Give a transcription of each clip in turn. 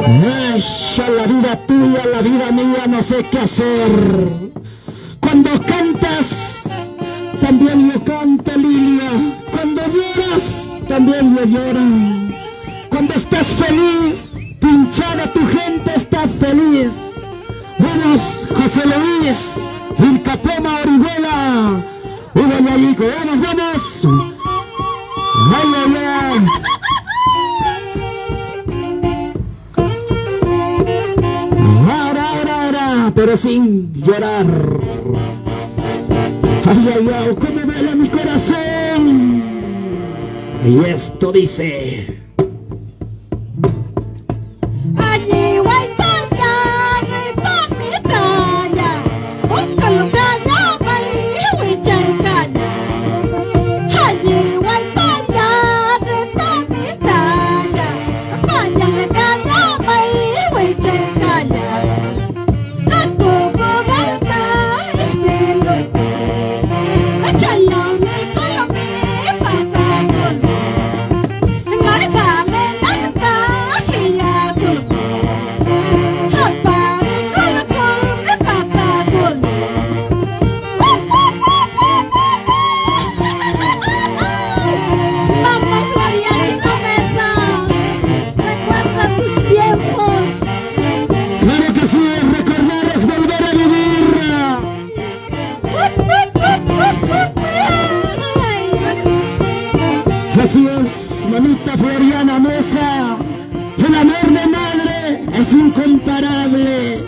Ay, la vida tuya, la vida mía, no sé qué hacer. Cuando cantas, también yo canto, Lilia. Cuando lloras, también yo lloro. Cuando estás feliz, tu hinchada, tu gente está feliz. Vamos, José Luis, Vilcapoma, Orihuela, Hugo Yalico, vamos, vamos. Ay, ay, ay. Ahora, pero sin llorar. Ay, ay, ay, cómo duele mi corazón. Y esto dice: así es, mamita Floriana Mesa, el amor de madre es incomparable.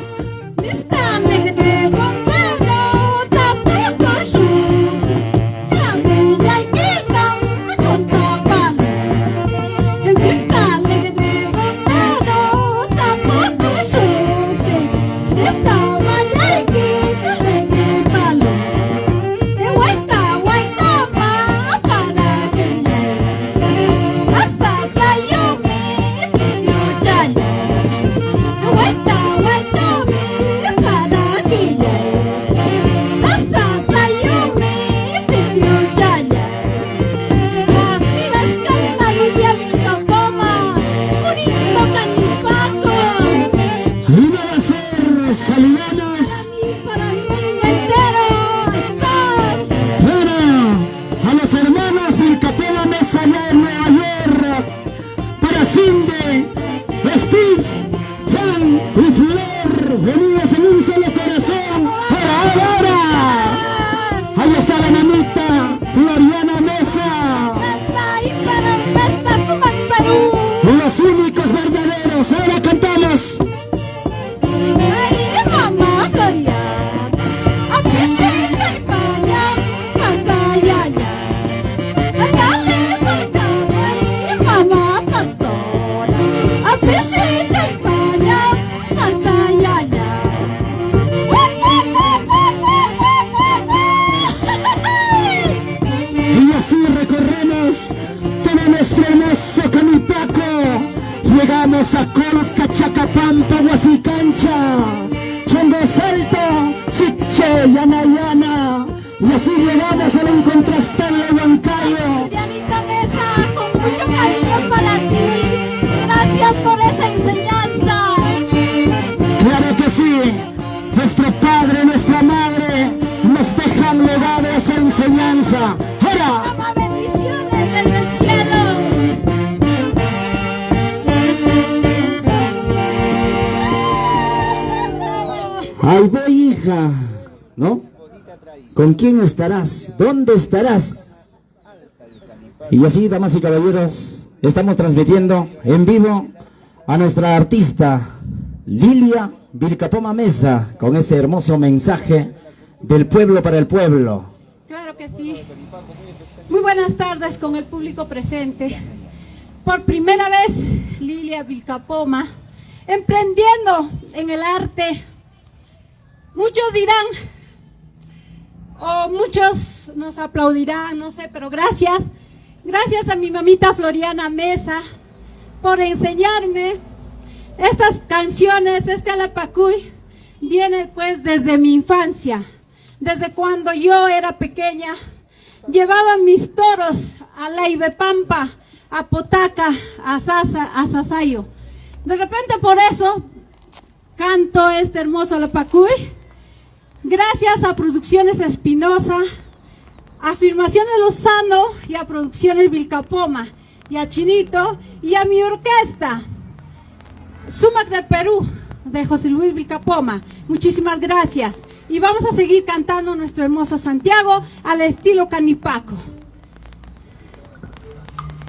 Los únicos verdaderos, ahora cantamos. Y así recorremos todo nuestro hermoso Canipaco. Llegamos a Colca, Chacapampa, Huasicancha, Chongo Salto, Chiche, Yanayana. Y así llegamos a la incontrastable Huancayo. Florianita Mesa, con mucho cariño para ti. Gracias por esa enseñanza. Claro que sí. Nuestro padre, nuestra madre nos dejan legado esa enseñanza. ¡Ahora! Mamá, bendiciones desde el cielo. Ahí voy, hija, ¿no? ¿Con quién estarás? ¿Dónde estarás? Y así, damas y caballeros, estamos transmitiendo en vivo a nuestra artista Lilia Vilcapoma Mesa con ese hermoso mensaje del pueblo para el pueblo. Claro que sí. Muy buenas tardes con el público presente. Por primera vez, Lilia Vilcapoma, emprendiendo en el arte. Muchos dirán, o muchos nos aplaudirán, no sé, pero gracias. Gracias a mi mamita Floriana Mesa por enseñarme estas canciones. Este Alapacuy viene pues desde mi infancia. Desde cuando yo era pequeña, llevaba mis toros a la Ibepampa, a Potaca, a Sasayo. De repente por eso canto este hermoso Alapacuy. Gracias a Producciones Espinosa, a Afirmaciones Lozano y a Producciones Vilcapoma, y a Chinito y a mi orquesta, Sumac del Perú, de José Luis Vilcapoma. Muchísimas gracias. Y vamos a seguir cantando nuestro hermoso Santiago al estilo Canipaco.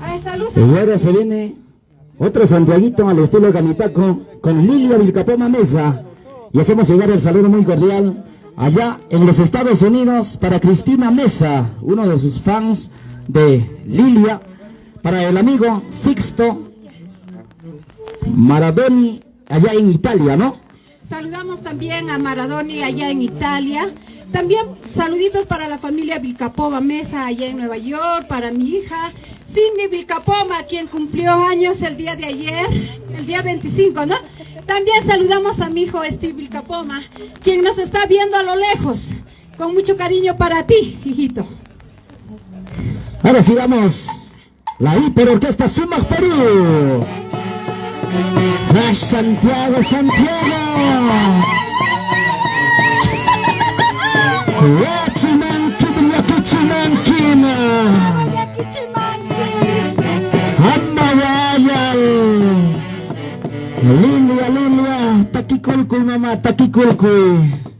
A ver, salud. Y ahora se viene otro santiaguito al estilo Canipaco con Lilia Vilcapoma Mesa. Y hacemos llegar el saludo muy cordial allá en los Estados Unidos para Cristina Mesa, uno de sus fans de Lilia, para el amigo Sixto Maradoni allá en Italia, ¿no? Saludamos también a Maradoni allá en Italia. También saluditos para la familia Vilcapoma Mesa allá en Nueva York, para mi hija Cindy Vilcapoma, quien cumplió años el día de ayer, el día 25, ¿no? También saludamos a mi hijo Steve Vilcapoma, quien nos está viendo a lo lejos. Con mucho cariño para ti, hijito. Ahora sí vamos, la Hiperorquesta Sumac Perú. ¡Ay, Santiago, Santiago! Lilia, Lilia, taquiculcuy mamá, taquiculcuy.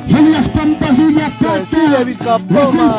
En las pampas de Ullapata, Vilcapoma.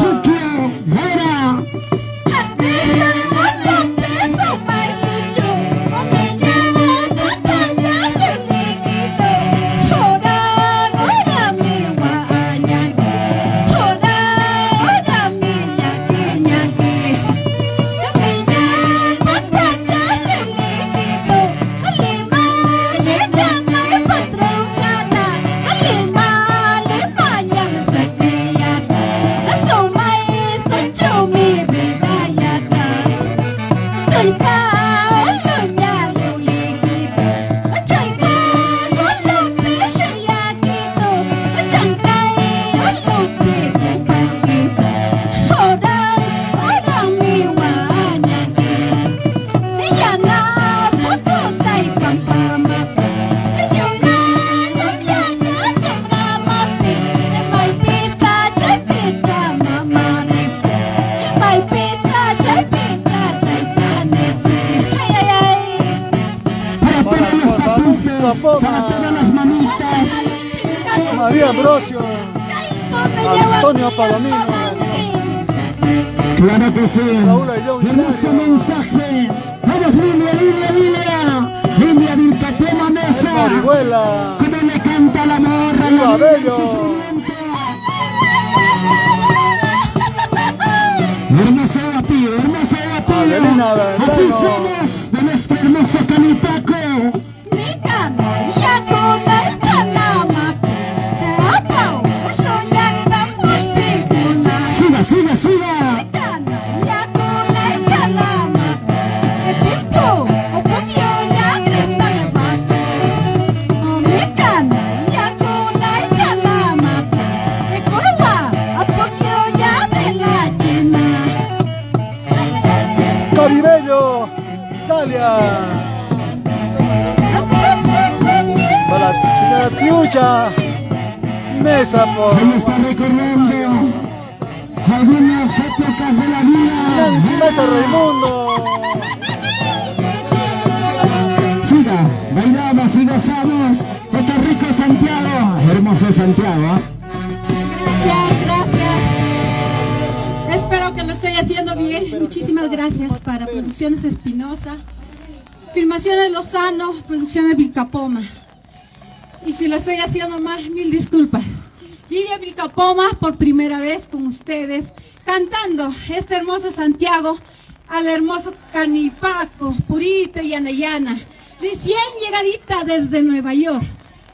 Para todas las mamitas, María Ambrosio, Antonio Palomino, claro que sí. Raúl Ayllón, Hermoso mensaje. Vamos, Lilia, Lilia, Lilia. Lilia Vilcapoma Mesa. Marihuela, Como le canta la morra, Viva la vida, el Bello. sufrimiento. Hermoso apío, hermoso apío. Adelina Belgrano. Así somos de nuestro hermoso Canipaco. Siga, siga, siga. Caribello, Italia. Ya Tiucha Mesa por Ahí está recordando algunas épocas de la vida. Nancy Mesa Raimundo. Siga, bailamos y gozamos. Está rico Santiago, hermoso Santiago. Gracias. Espero que lo estoy haciendo bien. Muchísimas gracias para Producciones Espinosa, Filmaciones Lozano, Producciones Vilcapoma. Y si lo estoy haciendo mal, mil disculpas. Lidia Vilcapoma, por primera vez con ustedes, cantando este hermoso Santiago al hermoso Canipaco, Purito y Anayana, recién llegadita desde Nueva York.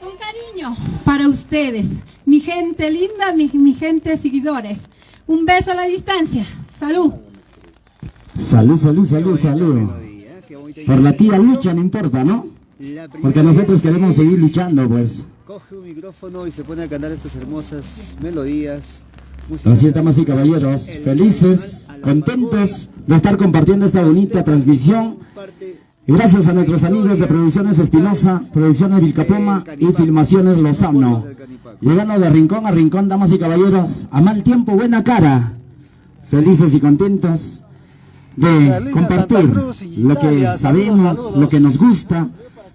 Con cariño para ustedes, mi gente linda, mi gente seguidores. Un beso a la distancia. Salud. Salud. Por la tía lucha, no importa, ¿no? Porque nosotros queremos seguir luchando, pues. Coge un micrófono y se pone a cantar estas hermosas melodías. Así estamos, y caballeros, felices, contentos de estar compartiendo esta bonita transmisión. Gracias a nuestros amigos de Producciones Espinosa, Producciones Vilcapoma y Filmaciones Lozano. Llegando de rincón a rincón, damas y caballeros, a mal tiempo, buena cara. Felices y contentos de compartir lo que sabemos, lo que nos gusta,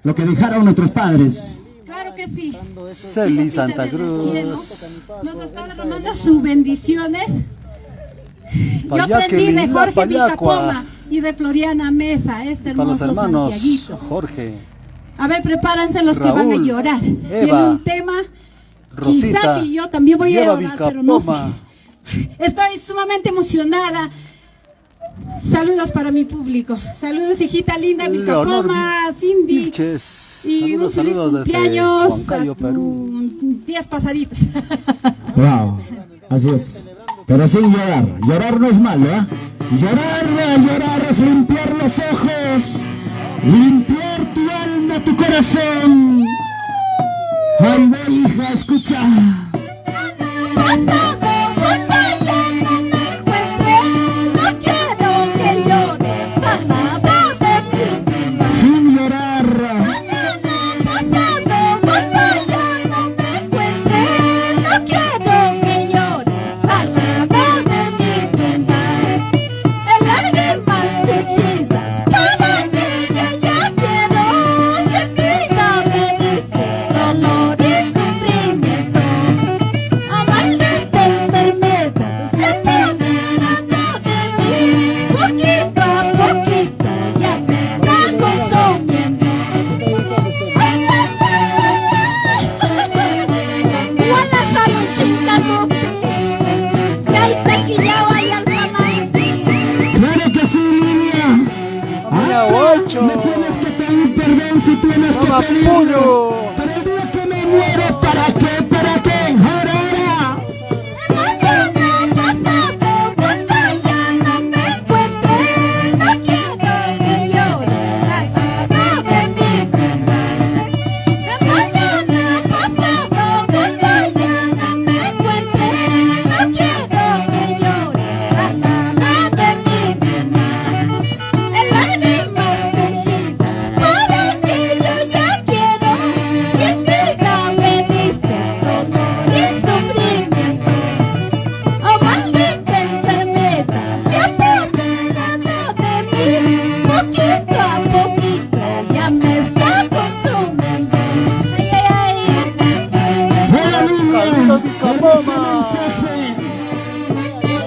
lo que dejaron nuestros padres. Claro que sí. Celi Santa Cruz. Nos está derramando sus bendiciones. Yo Payaque, aprendí de linda, Jorge Payacua. Vilcapoma y de Floriana Mesa, este Para los hermoso hermanos Santiaguito. Jorge, A ver, prepárense los que van a Raúl, llorar. Tiene Eva, un tema, Rosita, quizá que yo también voy a Lleva llorar, pero no sé. Vilcapoma. Estoy sumamente emocionada. Saludos para mi público. Saludos, hijita linda, Leonor Vilcapoma, Cindy. Vilches. Y un feliz Saludos desde cumpleaños Huancayo, a Perú. tus días pasaditos. Wow, así es. Pero sin llorar. Llorar no es malo, ¿eh? Llorar es limpiar los ojos, limpiar tu alma, tu corazón. Ay, voy, hija, escucha. Sin llorar. Claro que sí, Lidia. Me tienes que pedir perdón si tienes que pedir. Pero el día que me muero, ¿para qué? ¿Para qué? Ahora.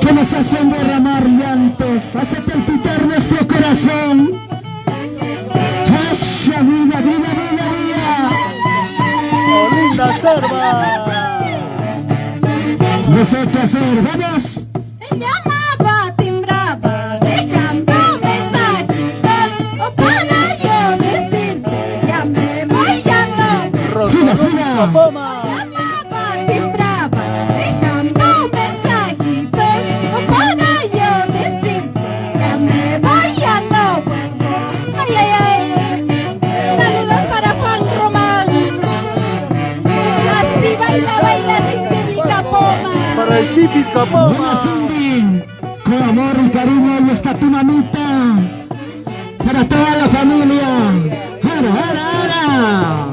Que nos hacen derramar llantos, hace palpitar nuestro corazón. ¡Asha, vida, vida, vida, vida! ¡Oh, linda selva! No sé qué hacer, ¡vamos! Llamaba, timbraba, dejando mensajitos para yo decirte, ya me voy, ya no. ¡Siga, siga! Vilcapoma. Llamaba, timbraba, dejando mensajitos para yo decirte, ya me voy, ya no vuelvo. Ay, ay, ay. Saludos para Juan Román. Así baila Cindy Vilcapoma. Para Steve Buena Vilcapoma. Cindy, con amor y cariño, ahí está tu mamita. Para toda la familia. ¡Ara, ara, ara!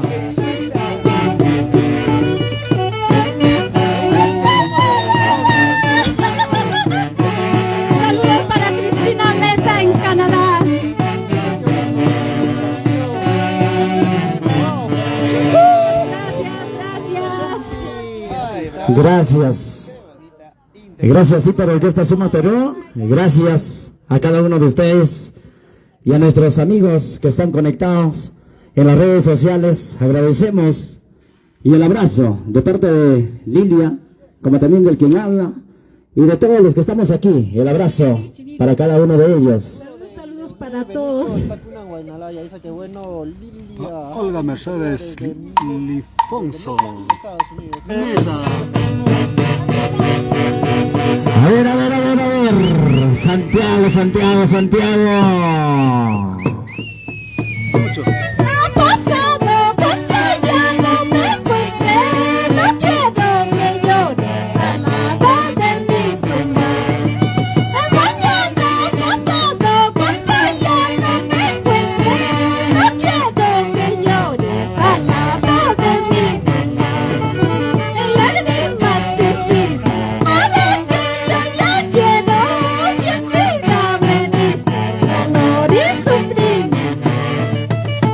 Gracias. Gracias, sí, por esta suma, pero gracias a cada uno de ustedes y a nuestros amigos que están conectados en las redes sociales. Agradecemos y el abrazo de parte de Lilia, como también del quien habla, y de todos los que estamos aquí. El abrazo para cada uno de ellos. Saludos para todos. Olga Mercedes Lifonso Mesa. A ver, a ver, a ver, a ver. Santiago, Santiago, Santiago. Mucho. Ha pasado cuando ya no me encuentre, no quiero que llores al lado de mi tumba. El mañana pasado cuando ya no me encuentre, no quiero que llores al lado de mi tumba. En lágrimas fingidas para que yo ya quiero, si en vida me diste dolor y sufrimiento.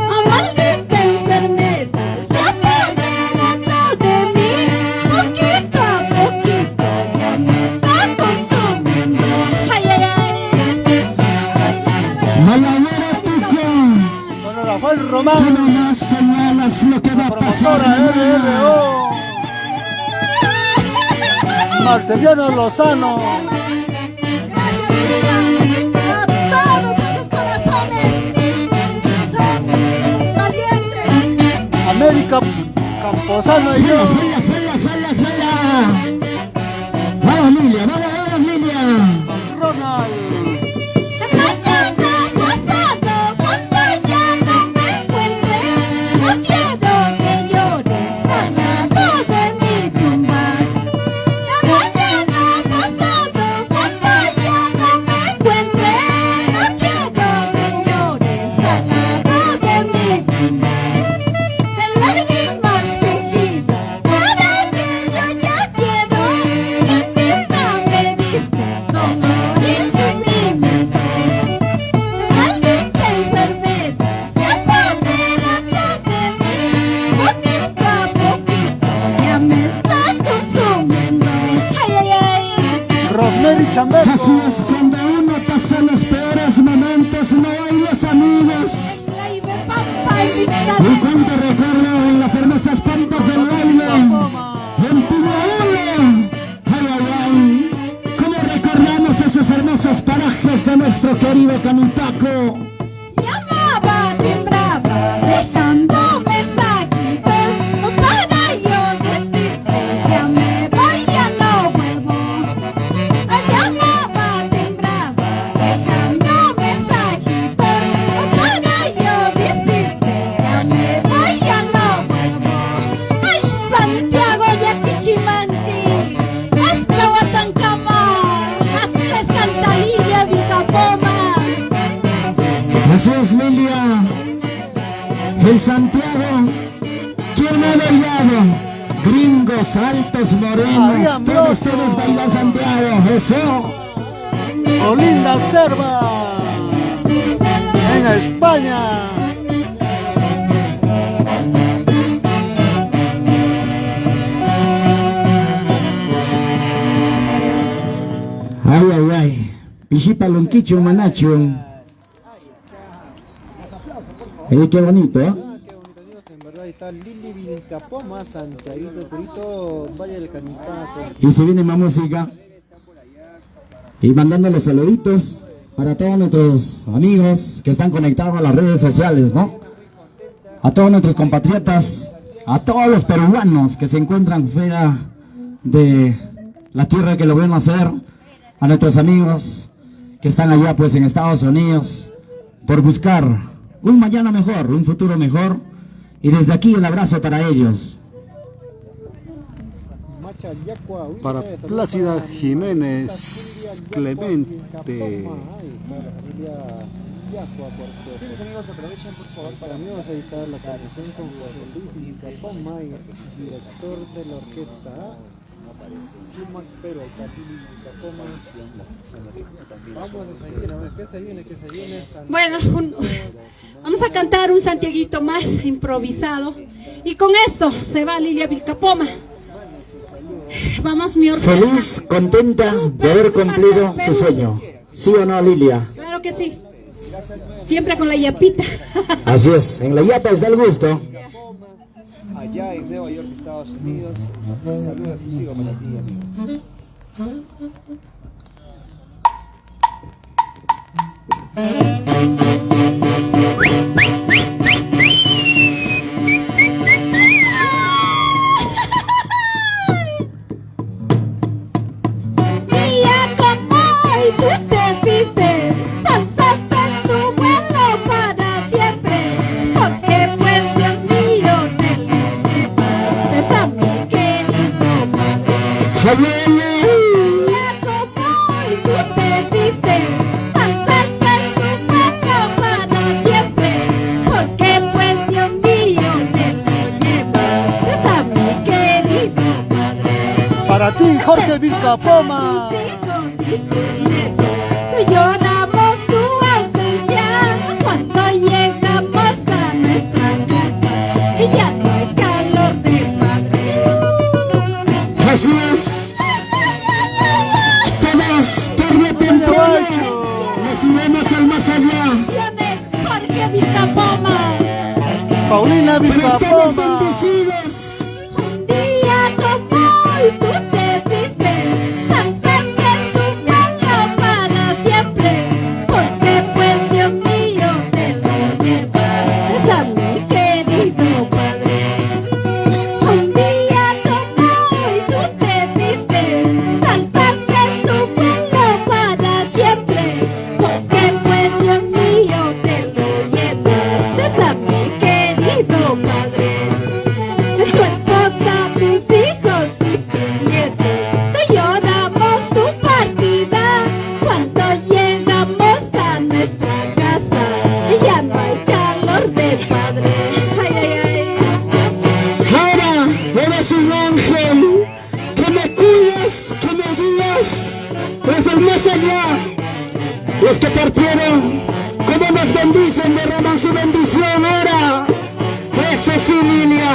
A maldita enfermedad se apoderando de mí, poquito a poquito ya me está consumiendo. Ay, ay, ay. Malavera Tuco. Bueno, Rafael Tú Román, nomás señalas lo que va a pasar. promotora RRO. Marceliano Lozano. Gracias, prima, a todos esos corazones que son valientes. América Camposano y Jala, yo. jala, jala, jala, jala. Vamos, Lilia, vamos, vamos, Lilia. Ronald. El mañana pasado cuando ya no me encuentres, no quiero que llores al lado de mi tumba. El mañana pasado cuando ya no me encuentres, no quiero que llores al lado de mi tumba. En lágrimas fingidas para que yo ya quiero, sin vida me diste dolor y sufrimiento. Maldita enfermedad se apoderando de mí, poquito a poquito ya me está consumiendo. Ay, ay, ay. Rosemary Chambergo. Así es, cuando uno pasa los peores momentos, no hay los amigos. Tráeme papá y mis Y cuando recuerdo en las hermosas pampas del baile, en Tijuana, ay, ay, ay, cómo recordamos esos hermosos parajes de nuestro querido Canipaco. llamaba, timbraba, dejando mensajitos para yo decirte ya me voy, ya no vuelvo. Llamaba, timbraba, dejando mensajitos para yo decirte ya me voy, ya no vuelvo. Ay, Santiago Yaquichimanti, hasta Huatancama, así les canta Lilia Vilcapoma. Así es, Lilia. El Santiago, ¿quién ha bailado? Gringos, altos, morenos, Adrián todos, Broso. todos bailan Santiago. Eso. Olinda Serva. En España. Ay, ay, ay. Pichipa Lonquicho, Manacho. Qué bonito, ¿eh? Qué bonito, amigos, en verdad ahí está Lili Vilcapoma, Santiaguito Purito, Valle del Canipaco. Y se viene más música. Y mandando los saluditos para todos nuestros amigos que están conectados a las redes sociales, ¿no? A todos nuestros compatriotas, a todos los peruanos que se encuentran fuera de la tierra que lo ven hacer, a nuestros amigos que están allá pues en Estados Unidos por buscar un mañana mejor, un futuro mejor, y desde aquí el abrazo para ellos. Para Plácida Jiménez Clemente. Queridos amigos, aprovechen por favor para Amigos, ahí está la canción con José Luis Vilcapoma, director de la orquesta Schumann, pero ahí está Lili Vilcapoma. Vamos a seguir, a ver qué se viene, qué se viene. Bueno, vamos a cantar un Santiaguito más improvisado. Y con esto se va Lilia Vilcapoma. vamos mi orquesta. Feliz, contenta de haber cumplido su sueño. ¿Sí o no, Lilia? Claro que sí. Siempre con la yapita. Así es, en la yapa está el gusto. Allá en Nueva York, Estados Unidos. Saludos efusivos para ti, amigo. Día como hoy tú te viste, alzaste tu vuelo para siempre, porque pues Dios mío te lo llevaste a mi querido padre. Día como hoy tú te viste, alzaste tu vuelo para siempre, porque pues Dios mío te lo llevaste a mi querido padre. Para ti, Jorge Vilcapoma. Si lloramos tu ausencia cuando llegamos a nuestra casa y ya no hay calor de padre. Así es. Todos, tarde o temprano, nos iremos al más allá. Jorge Vilcapoma. Paulina Pero estamos Vilcapoma. bendecidos. Un día como hoy tú te viste, alzaste tu vuelo para siempre, porque pues Dios mío te lo llevaste a mi querido padre. Un día como hoy tú te viste, alzaste tu vuelo para siempre, porque pues Dios mío te lo llevaste a mi querido padre. Tu esposa, tus hijos y tus nietos, si lloramos tu partida cuando llegamos a nuestra casa y ya no hay calor de padre. Ay, ay, ay. Ahora eres un ángel que me cuidas, que me guías desde el más allá. Los que partieron, como nos bendicen, derraman su bendición ahora. Eso sí, Lilia.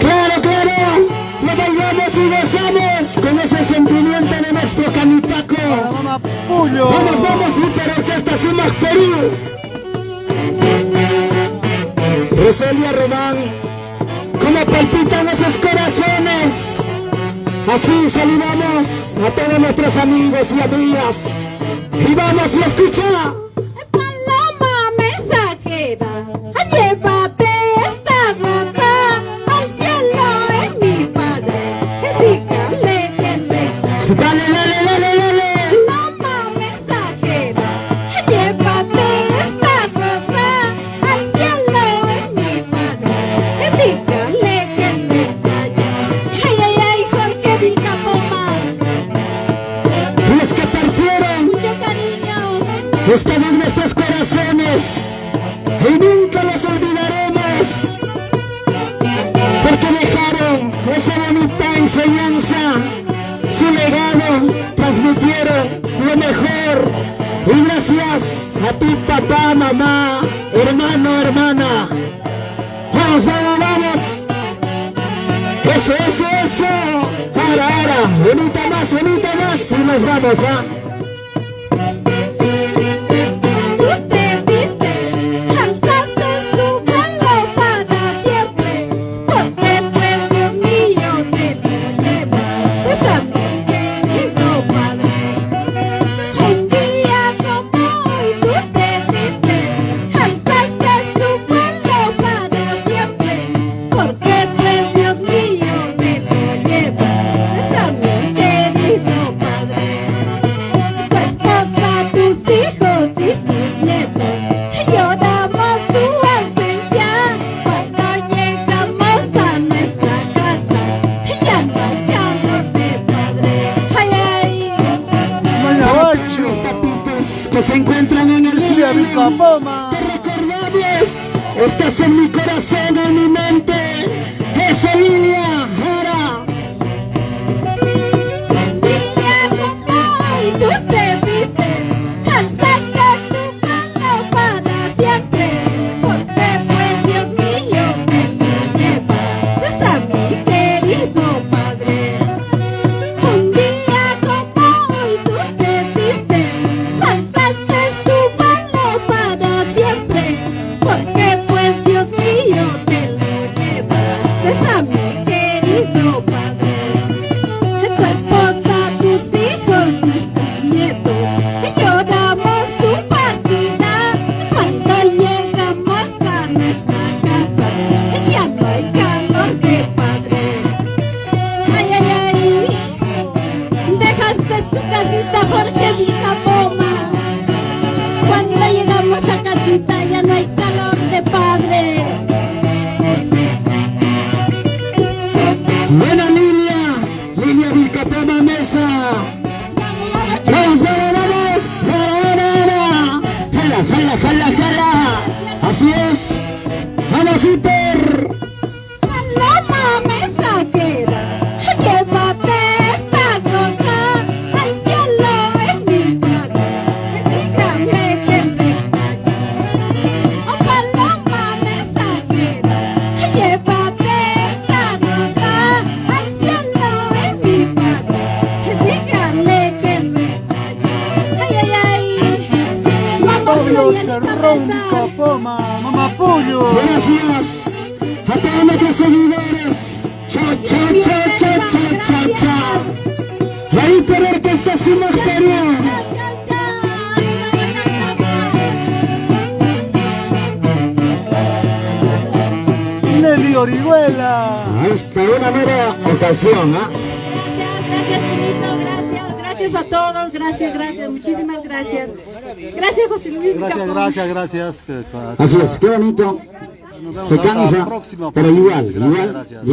Claro, claro, lo bailamos y gozamos con ese sentimiento de nuestro canitaco. Mamá Pullo. Vamos, vamos, Hiperorquesta Sumac Perú. Roselia Román, cómo palpitan esos corazones. Así saludamos a todos nuestros amigos y amigas. Y vamos y escucha. Paloma mensajera, llévate esta rosa al cielo, es mi padre, dígale que me Dale, dale, dale, dale. Paloma mensajera, llévate esta rosa al cielo, es mi padre, dígale que me extraña. Ay, ay, ay, Jorge Vilcapoma, Los que partieron mucho cariño. están en nuestros corazones y nunca los olvidaremos, porque dejaron esa bonita enseñanza, su legado, transmitieron lo mejor. Y gracias a ti, papá, mamá, hermano, hermana. Vamos, vamos, vamos. Eso, eso, eso. Ahora, bonita más y nos vamos, ¿ah? Tú te viste, alzaste tu vuelo para siempre, porque pues Dios mío te lo llevaste a mi querido padre. Un día como hoy tú te viste, alzaste tu vuelo para siempre, porque pues Dios mío te lo llevaste a mi querido padre. Tu esposa, tus hijos y tus nietos, lloramos tu ausencia cuando llegamos a nuestra casa y ya no hay calor de padre. Ay, ay. Mañabacho. Los papitos que se encuentran en el Lilia cielo. Vilcapoma. Te recordamos, estás en mi corazón, en mi mente. Eso, Lilia, ahora. Día como hoy tú te viste, alzaste tu vuelo para siempre, porque pues Dios mío te lo llevaste a mi querido padre. todos y por... Paloma mensajera, llévate esta rosa al cielo en mi patio, dígame que me extraño. Oh, paloma mensajera, llévate esta rosa al cielo en mi patio, dígale que me extraño. Ay, ay, ay, vamos Florianita Mesa. Mamá Pollo. Gracias a todos nuestros seguidores. Chao, chao, chao, chao, chao, chao, chao. Ahí por Orquesta Sumas Perú. Nelly Orihuela. Hasta una nueva ocasión, ¿ah? Gracias, Chinito, gracias a todos, gracias, muchísimas gracias. Gracias, José Luis. Gracias. Así es, qué bonito. Nos vemos Se hasta la cansa, próxima pero oportunidad. igual. Gracias.